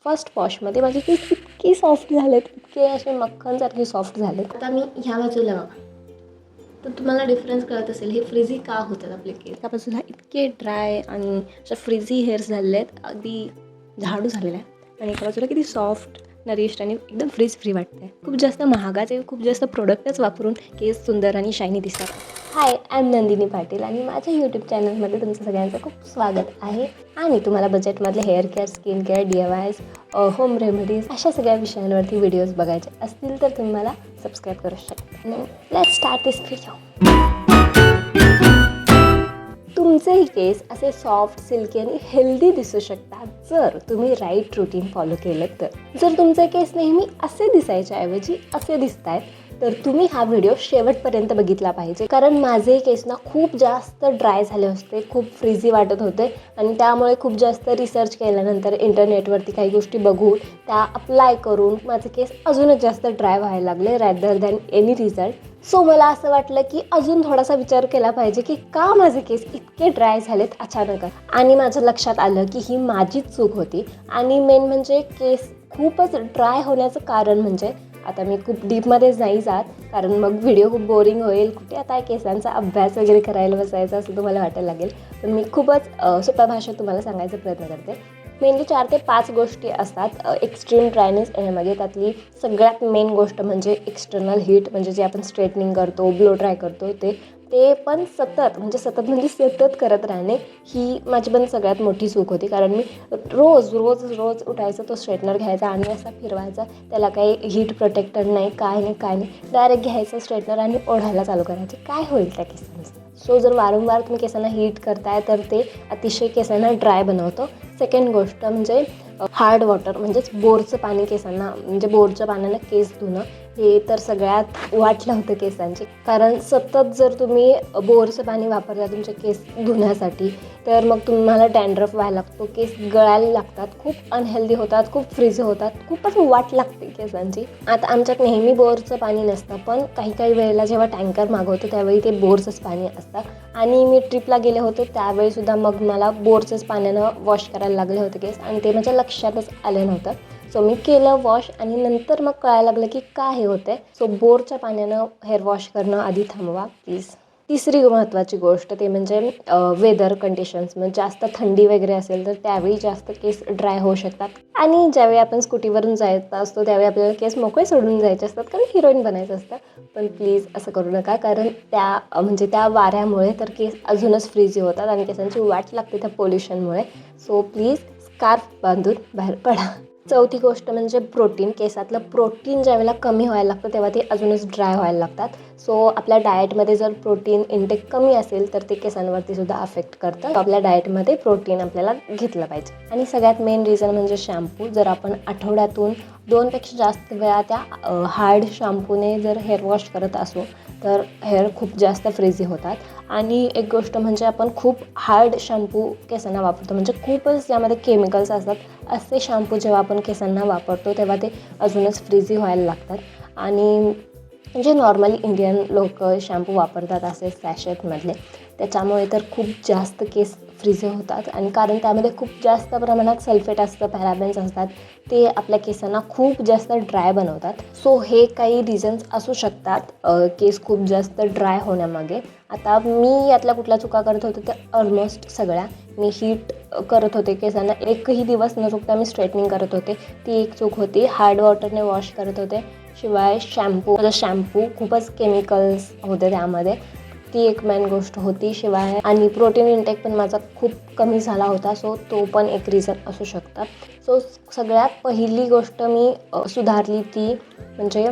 First वॉशमध्ये माझे केस इतके soft झालेत, इतके असे मक्खनसारखे सॉफ्ट झालेत. आता मी ह्या बाजूला बघा, तर तुम्हाला डिफरन्स कळत असेल हे फ्रिझी का होतात आपले केस. त्या बाजूला इतके ड्राय आणि अशा फ्रिझी हेअर्स झालेले आहेत, अगदी झाडू झालेला आहे. आणि एका बाजूला किती सॉफ्ट नरिश्ड आणि एकदम फ्री वाटते. खूप जास्त महागाचे खूप जास्त प्रोडक्टच वापरून केस सुंदर आणि शायनी दिसतात. हाय, आय एम नंदिनी पाटील आणि माझ्या यूट्यूब चॅनलमध्ये तुमचं सगळ्यांचं खूप स्वागत आहे. आणि तुम्हाला बजेटमधले hair care, skin care, DIYs, home remedies अशा सगळ्या विषयांवरती व्हिडिओज बघायचे असतील तर तुम्ही मला सबस्क्राईब करू शकता. Let's start this video. तुमचेही केस असे सॉफ्ट, सिल्की आणि हेल्दी दिसू शकतात जर तुम्ही राईट रुटीन फॉलो केलं तर. जर तुमचे केस नेहमी असे दिसायच्या ऐवजी असे दिसत आहेत तर तुम्ही हा व्हिडिओ शेवटपर्यंत बघितला पाहिजे. कारण माझे केस ना खूप जास्त ड्राय झाले होते, खूप फ्रिझी वाटत होते आणि त्यामुळे खूप जास्त रिसर्च केल्यानंतर इंटरनेटवरती काही गोष्टी बघून त्या अप्लाय करून माझे केस अजूनच जास्त ड्राय व्हायला लागले rather than any result. So मला असं वाटलं की अजून थोडासा विचार केला पाहिजे की का माझे केस इतके ड्राय झालेत अचानक. आणि माझ्या लक्षात आलं की ही माझीच चूक होती. आणि मेन म्हणजे केस खूपच ड्राय होण्याचं कारण म्हणजे, आता मी खूप डीपमध्ये नाही जात कारण मग व्हिडिओ खूप बोरिंग होईल, कुठे आता केसांचा अभ्यास वगैरे करायला बसायचा असं तुम्हाला वाटायला लागेल. पण मी खूपच सोप्या भाषेत तुम्हाला सांगायचा प्रयत्न करते. मेनली 4 ते 5 गोष्टी असतात एक्स्ट्रीम ड्रायनेस येण्यामध्ये. त्यातली सगळ्यात मेन गोष्ट म्हणजे एक्सटर्नल हीट, म्हणजे जे आपण स्ट्रेटनिंग करतो, ब्लो ड्राय करतो ते पण सतत करत राहणे, ही माझी पण सगळ्यात मोठी चूक होती. कारण मी रोज उठायचं, तो स्ट्रेटनर घ्यायचा आणि असा फिरवायचा, त्याला काही हीट प्रोटेक्टर नाही, काय नाही, डायरेक्ट घ्यायचं स्ट्रेटनर आणि ओढायला चालू करायचे. काय होईल त्या केसांचं? सो जर वारंवार तुम्ही केसांना हीट करताय तर ते अतिशय केसांना ड्राय बनवतं. सेकंड गोष्ट म्हणजे हार्ड वॉटर, म्हणजेच बोरचं पाणी केसांना, म्हणजे बोरच्या पाण्यानं केस धुणं, हे तर सगळ्यात वाट लावतं केसांची. कारण सतत जर तुम्ही बोरचं पाणी वापरता तुमचे केस धुण्यासाठी तर मग तुम्हाला डॅन्ड्रफ व्हायला लागतो, केस गळायला लागतात, खूप अनहेल्दी होतात, खूप फ्रिझी होतात, खूपच वाट लागते केसांची. आता आमच्यात नेहमी बोरचं पाणी नसतं, पण काही वेळेला जेव्हा टँकर मागवतो त्यावेळी ते बोरचंच पाणी असतं. आणि मी ट्रिपला गेले होते त्यावेळीसुद्धा मग मला बोरचंच पाण्यानं वॉश करायला लागले होते केस आणि ते माझ्या लक्षातच आलं नव्हतं. सो मी केलं वॉश आणि नंतर मग कळायला लागलं की काय हे होतं आहे. सो बोरच्या पाण्यानं हेअर वॉश करणं आधी थांबवा प्लीज. तिसरी महत्त्वाची गोष्ट ते म्हणजे वेदर कंडिशन्स, म्हणजे जास्त थंडी वगैरे असेल तर त्यावेळी जास्त केस ड्राय होऊ शकतात. आणि ज्यावेळी आपण स्कूटीवरून जायचा असतो त्यावेळी आपल्याला केस मोकळे सोडून जायचे असतात कारण हिरोईन बनायचं असतं. पण प्लीज असं करू नका, कारण त्या वाऱ्यामुळे तर केस अजूनच फ्रिझी होतात आणि केसांची वाट लागते त्या पोल्युशनमुळे. सो प्लीज स्कार्फ बांधून बाहेर पडा. चौथी गोष्ट म्हणजे प्रोटीन. केसातलं प्रोटीन ज्यावेळेला कमी व्हायला लागतं तेव्हा ते अजूनच ड्राय व्हायला लागतात. सो आपल्या डाएटमध्ये जर प्रोटीन इंटेक कमी असेल तर ते केसांवरती सुद्धा अफेक्ट करतं. आपल्या डाएटमध्ये प्रोटीन आपल्याला घेतलं पाहिजे. आणि सगळ्यात मेन रिझन म्हणजे शॅम्पू. जर आपण आठवड्यातून 2पेक्षा जास्त वेळा त्या हार्ड शॅम्पूने जर हेअर वॉश करत असू तर हेअर खूप जास्त फ्रिझी होतात. आणि एक गोष्ट म्हणजे आपण खूप हार्ड शॅम्पू केसांना वापरतो, म्हणजे खूपच त्यामध्ये केमिकल्स असतात. असे शॅम्पू जेव्हा आपण केसांना वापरतो तेव्हा ते अजूनच फ्रिझी व्हायला लागतात. आणि म्हणजे नॉर्मली इंडियन लोक शॅम्पू वापरतात असे सॅशेटमधले, त्याच्यामुळे तर खूप जास्त केस फ्रिझी होतात. आणि कारण त्यामध्ये खूप जास्त प्रमाणात सल्फेट असतं, पॅराबेन्स असतात, ते आपल्या केसांना खूप जास्त ड्राय बनवतात. सो हे काही रिझन्स असू शकतात केस खूप जास्त ड्राय होण्यामागे. आता मी यातल्या कुठल्या चुका करत होते तर ऑलमोस्ट सगळ्या. मी हीट करत होते केसांना, एकही दिवस न चुकता मी स्ट्रेटनिंग करत होते, ती एक चूक होती. हार्ड वॉटरने वॉश करत होते. शिवाय शॅम्पू खूपच केमिकल्स होते त्यामध्ये, ती एक मेन गोष्ट होती. शिवाय आणि प्रोटीन इंटेक पण माझा खूप कमी झाला होता, सो तो पण एक रिझन असू शकतं. सो सगळ्यात पहिली गोष्ट मी सुधारली ती म्हणजे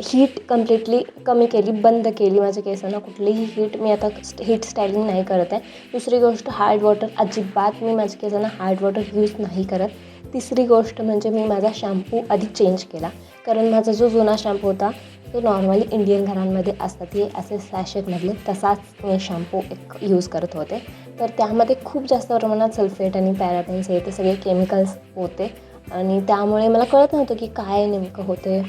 हीट कम्प्लिटली कमी केली, बंद केली माझ्या केसांना कुठलीही हीट. मी आता हीट स्टायलिंग नाही करत आहे. दुसरी गोष्ट हार्ड वॉटर, अजिबात मी माझ्या केसांना हार्ड वॉटर यूज नाही करत. तिसरी गोष्ट म्हणजे मी माझा शॅम्पू आधी चेंज केला, कारण माझा जो जुना शॅम्पू होता तो नॉर्मली इंडियन घरांमध्ये असतात ते असे सॅशेटमधले, तसाच मी शॅम्पू एक यूज करत होते. तर त्यामध्ये खूप जास्त प्रमाणात सल्फेट आणि पॅराबेन्स हे ते सगळे केमिकल्स होते आणि त्यामुळे मला कळत नव्हतं की काय नेमकं होते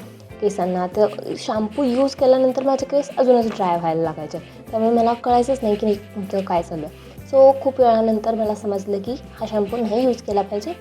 केसांना. तर शॅम्पू यूज केल्यानंतर माझे केस अजूनच ड्राय व्हायला लागायचे, त्यामुळे मला कळायचंच नाही की तुमचं काय चालू आहे. सो खूप वेळानंतर मला समजलं की हा शॅम्पू नाही यूज केला पाहिजे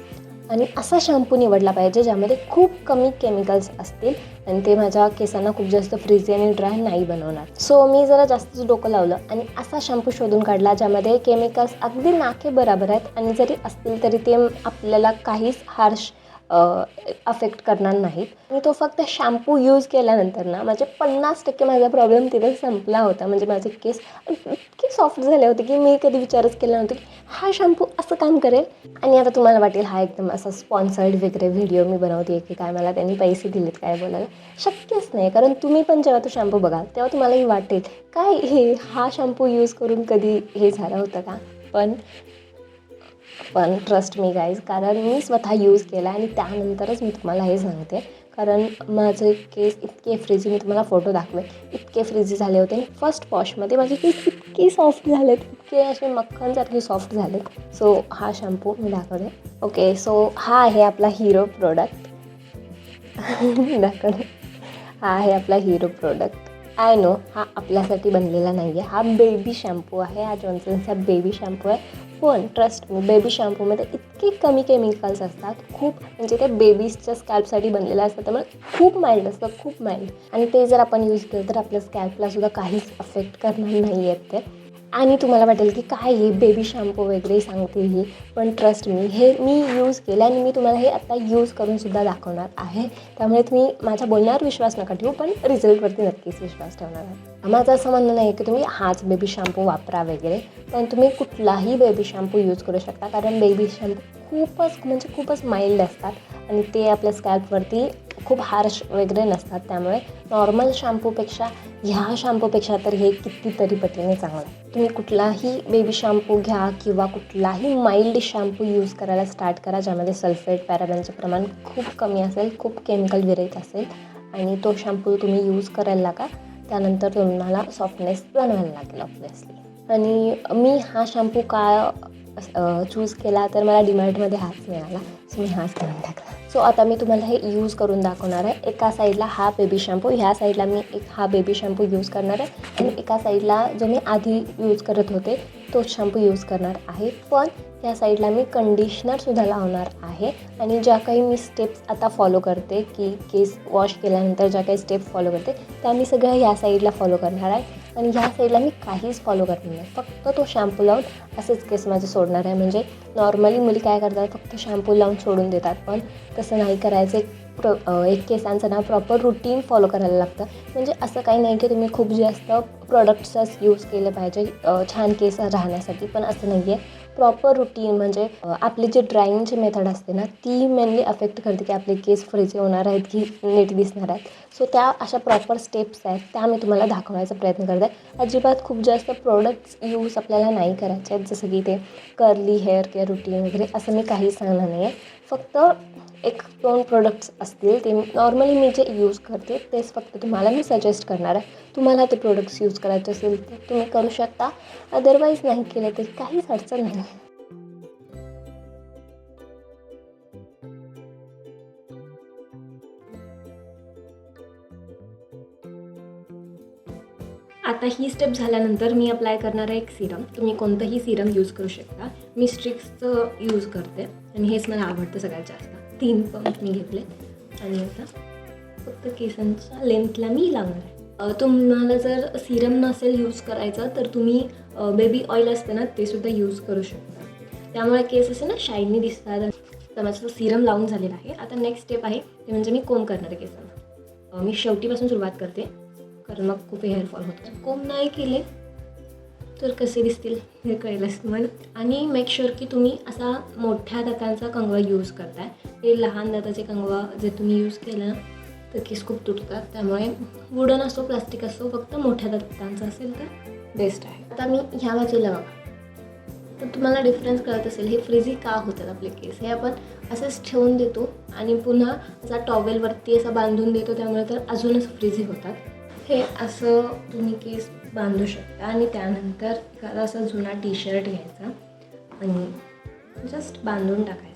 आणि असा शॅम्पू निवडला पाहिजे ज्यामध्ये खूप कमी केमिकल्स असतील आणि ते माझ्या केसांना खूप जास्त फ्रिझी आणि ड्राय नाही बनवणार. सो मी जरा जास्तच डोकं लावलं आणि असा शॅम्पू शोधून काढला ज्यामध्ये केमिकल्स अगदी नाके बरोबर आहेत आणि जरी असतील तरी ते आपल्याला काहीच हार्श अफेक्ट करणार नाहीत. आणि तो फक्त शॅम्पू यूज केल्यानंतर ना माझे 50% माझा प्रॉब्लेम तिथे संपला होता. म्हणजे माझे केस इतके सॉफ्ट झाले होते की मी कधी विचारच केला नव्हता की हा शॅम्पू असं काम करेल. आणि आता तुम्हाला वाटेल हा एकदम असा स्पॉन्सर्ड वगैरे व्हिडिओ मी बनवते की काय मला त्यांनी पैसे दिलेत काय बोलायला. शक्यच नाही, कारण तुम्ही पण जेव्हा तो शॅम्पू बघाल तेव्हा तुम्हालाही वाटेल काय हा शॅम्पू यूज करून कधी हे झालं होतं का. पण ट्रस्ट मी गाईज, कारण मी स्वतः यूज केला आणि त्यानंतरच मी तुम्हाला हे सांगते. कारण माझे केस इतके फ्रिझी, मी तुम्हाला फोटो दाखवेन, इतके फ्रिझी झाले होते आणि फर्स्ट वॉशमध्ये माझे केस इतके सॉफ्ट झालेत, इतके असे मक्खनसारखे सॉफ्ट झालेत. सो हा शॅम्पू मी दाखवते. ओके, सो हा आहे आपला हिरो प्रोडक्ट. दाखवते. हा आहे आपला हिरो प्रोडक्ट. आय नो हा आपल्यासाठी बनलेला नाही आहे, हा बेबी शॅम्पू आहे, हा जॉन्सनचा बेबी शॅम्पू आहे. पण ट्रस्ट मी, बेबी शॅम्पूमध्ये इतके कमी केमिकल्स असतात, खूप म्हणजे ते बेबीजच्या स्कॅल्पसाठी बनलेलं असतं, त्यामुळे खूप माइल्ड असतं, खूप माइल्ड. आणि ते जर आपण यूज केलं तर आपल्या स्कॅल्पलासुद्धा काहीच अफेक्ट करणार नाही आहेत ते. आणि तुम्हाला वाटेल की काय हे बेबी शॅम्पू वगैरे सांगते ही, पण ट्रस्ट मी, हे मी यूज केलं आणि मी तुम्हाला हे आता यूज करूनसुद्धा दाखवणार आहे. त्यामुळे तुम्ही माझ्या बोलण्यावर विश्वास नका ठेवू, पण रिझल्टवरती नक्कीच विश्वास ठेवणार आहे. माझं असं म्हणणं नाही की तुम्ही हाच बेबी शॅम्पू वापरा वगैरे, पण तुम्ही कुठलाही बेबी शॅम्पू यूज करू शकता, कारण बेबी शॅम्पू खूपच माइल्ड असतात आणि ते आपल्या स्कॅल्पवरती खूप हार्श वगैरे नसतात. त्यामुळे नॉर्मल शॅम्पूपेक्षा ह्या शॅम्पूपेक्षा तर हे कितीतरी पटीने चांगलं आहे. तुम्ही कुठलाही बेबी शॅम्पू घ्या किंवा कुठलाही माइल्ड शॅम्पू यूज करायला स्टार्ट करा ज्यामध्ये सल्फेट पॅराबेनचं प्रमाण खूप कमी असेल, खूप केमिकल विरहित असेल, आणि तो शॅम्पू तुम्ही यूज करायला लागा. त्यानंतर तुम्हाला सॉफ्टनेस जाणवायला लागेल ऑब्व्हियसली. आणि मी हा शॅम्पू का चूज केला तर मला डीमार्टमध्ये हाच मिळाला, सो मी हाच घेऊन टाकला. सो आता मी तुम्हाला हे यूज करून दाखवणार आहे. एका साईडला हा बेबी शॅम्पू, ह्या साईडला मी हा बेबी शॅम्पू यूज करणार आहे आणि एका साईडला जो मी आधी यूज करत होते तोच शॅम्पू यूज करणार आहे. पण या साईडला मी कंडिशनरसुद्धा लावणार आहे. आणि ज्या काही मी स्टेप्स आता फॉलो करते, की केस वॉश केल्यानंतर ज्या काही स्टेप फॉलो करते त्या मी सगळ्या ह्या साईडला फॉलो करणार आहे. आणि ह्या साईडला मी काहीच फॉलो करणार नाही, फक्त तो शॅम्पू लावून असेच केस माझे सोडणार आहे. म्हणजे नॉर्मली मुली काय करतात, फक्त शॅम्पू लावून सोडून देतात, पण तसं नाही करायचं. एक केसांचं ना प्रॉपर रुटीन फॉलो करायला लागतं. म्हणजे असं काही नाही की तुम्ही खूप जास्त प्रोडक्ट्सच यूज केले पाहिजे छान केस राहण्यासाठी, पण असं नाही आहे. प्रॉपर रुटीन म्हणजे आपली जी ड्रायिंगची मेथड असते ना ती मेनली अफेक्ट करते की आपले केस फ्रिझी होणार आहेत की नीट दिसणार आहेत. सो त्या अशा प्रॉपर स्टेप्स आहेत त्या मी तुम्हाला दाखवण्याचा प्रयत्न करते. अजिबात खूप जास्त प्रोडक्ट्स यूज आपल्याला नाही करायचे आहेत, जसं की ते कर्ली हेअर केअर रुटीन वगैरे असं मी काहीच सांगणार नाही आहे. फक्त 1-2 प्रोडक्ट्स असतील ते नॉर्मली मी जे यूज करते तेच फक्त तुम्हाला मी सजेस्ट करणार आहे. तुम्हाला ते प्रोडक्ट्स यूज करायचे असेल तर तुम्ही करू शकता, अदरवाईज नाही केले तरी काहीच अडचण नाही. आता ही स्टेप झाल्यानंतर मी अप्लाय करणार आहे एक सिरम. तुम्ही कोणतंही सिरम यूज करू शकता. मी स्ट्रिक्सचं यूज करते आणि हेच मला आवडतं सगळ्यात जास्त. 3 पंप मी घेतले आणि आता फक्त केसांच्या लेंथला मी लावणार आहे. तुम्हाला जर सिरम नसेल यूज करायचं तर तुम्ही बेबी ऑइल असतं ना ते सुद्धा यूज करू शकता. त्यामुळे केस असे ना शायनी दिसतात. तर माझं सिरम लावून झालेलं आहे. आता नेक्स्ट स्टेप आहे ते म्हणजे मी कोंब करणार आहे केसांना. मी शेवटीपासून सुरुवात करते कारण मग खूप हेअरफॉल होतं. कोंब नाही केले तर कसे दिसतील हे कळेलच तुम्हाला. आणि मेक शुअर की तुम्ही असा मोठ्या दातांचा कंगवा यूज करताय. हे लहान दाताचे कंगवा जे तुम्ही यूज केलं ना तर केस खूप तुटतात. त्यामुळे वुडन असो प्लास्टिक असो, फक्त मोठ्या दातांचा असेल तर बेस्ट आहे. आता मी ह्या बाजूला बघा तर तुम्हाला डिफरन्स कळत असेल हे फ्रिझी का होतात आपले केस. हे आपण असंच ठेवून देतो आणि पुन्हा असा टॉवेलवरती असा बांधून देतो, त्यामुळे तर अजूनच फ्रिझी होतात. हे असं तुम्ही केस बांधू शकता आणि त्यानंतर एखादा असा जुना टी शर्ट घ्यायचा आणि जस्ट बांधून टाकायचं.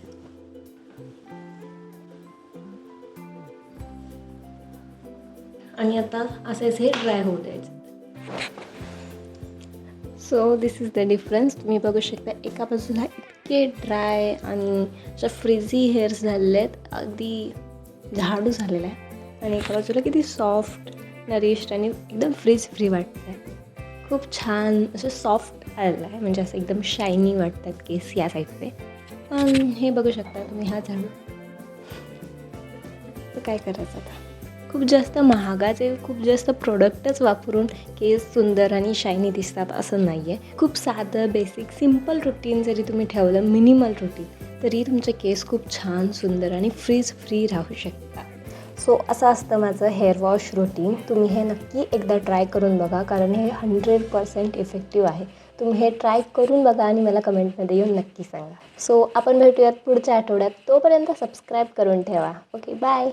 आणि आता असेच हे ड्राय होऊ द्यायचं. So this is the difference. तुम्ही बघू शकता एका बाजूला इतके ड्राय आणि अशा फ्रिझी हेअर्स झालेले आहेत, अगदी झाडू झालेला आहे. आणि एका बाजूला किती सॉफ्ट नरिश्ड आणि एकदम फ्रीज फ्री वाटतं आहे. खूप छान असं सॉफ्ट आलेलं आहे, म्हणजे असं एकदम शायनी वाटतात केस या साईडचे. पण हे बघू शकता तुम्ही, हा झाडू तर काय करायचं आता. खूप जास्त महागाचे खूप जास्त प्रोडक्टच वापरून केस सुंदर आणि शायनी दिसतात असं नाही आहे. खूप साधं बेसिक सिम्पल रुटीन जरी तुम्ही ठेवलं, मिनिमल रुटीन, तरी तुमचे केस खूप छान सुंदर आणि फ्रीज फ्री राहू शकतात. सो असं असतं माझं हेअर वॉश रुटीन. तुम्ही हे नक्की एकदा ट्राय करून बघा, कारण हे 100% इफेक्टिव्ह आहे. तुम्ही हे ट्राय करून बघा आणि मला कमेंटमध्ये येऊन नक्की सांगा. सो आपण भेटूयात पुढच्या आठवड्यात. तोपर्यंत सबस्क्राईब करून ठेवा. Okay, bye.